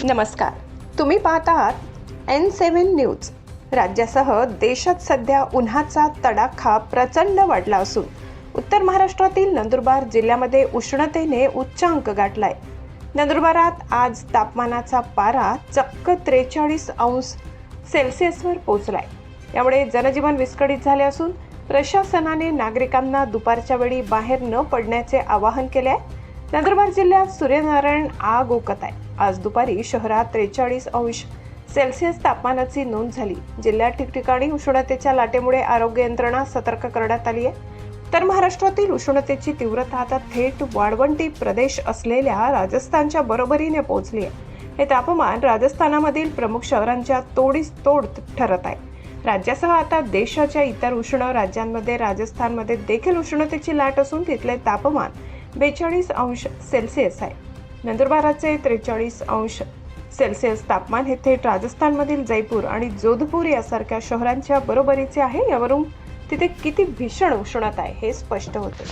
नमस्कार, तुम्ही पाहत आहात N7 न्यूज। राज्यासह देशात सध्या उन्हाचा तडाखा प्रचंड वाढला असून उत्तर महाराष्ट्रातील नंदुरबार जिल्ह्यामध्ये उष्णतेने उच्चांक गाठलाय। नंदुरबारात आज तापमानाचा पारा चक्क 43 अंश सेल्सिअसवर पोहोचलाय। यामुळे जनजीवन विस्कळीत झाले असून प्रशासनाने नागरिकांना दुपारच्या वेळी बाहेर न पडण्याचे आवाहन केले आहे। नंदुरबार जिल्ह्यात सूर्यनारायण आग ओकत आहे। आज दुपारी शहरात 43 अंश सेल्सिअस तापमानाची नोंद झाली। जिल्ह्यात ठिकठिकाणी उष्णतेच्या लाटेमुळे आरोग्य यंत्रणा सतर्क करण्यात आली आहे। तर महाराष्ट्रातील उष्णतेची तीव्रता आता थेट वाळवंटी प्रदेश असलेल्या राजस्थानच्या बरोबरीने पोहोचली आहे। हे तापमान राजस्थानामधील प्रमुख शहरांच्या तोडीस तोड ठरत आहे। राज्यासह आता देशाच्या इतर उष्ण राज्यांमध्ये राजस्थानमध्ये देखील उष्णतेची लाट असून तिथले तापमान 42 अंश सेल्सिअस आहे। नंदुरबाराचे 43 अंश सेल्सिअस तापमान हे थेट राजस्थानमधील जयपूर आणि जोधपूर यासारख्या शहरांच्या बरोबरीचे आहे। यावरून तिथे किती भीषण उष्णता आहे हे स्पष्ट होते।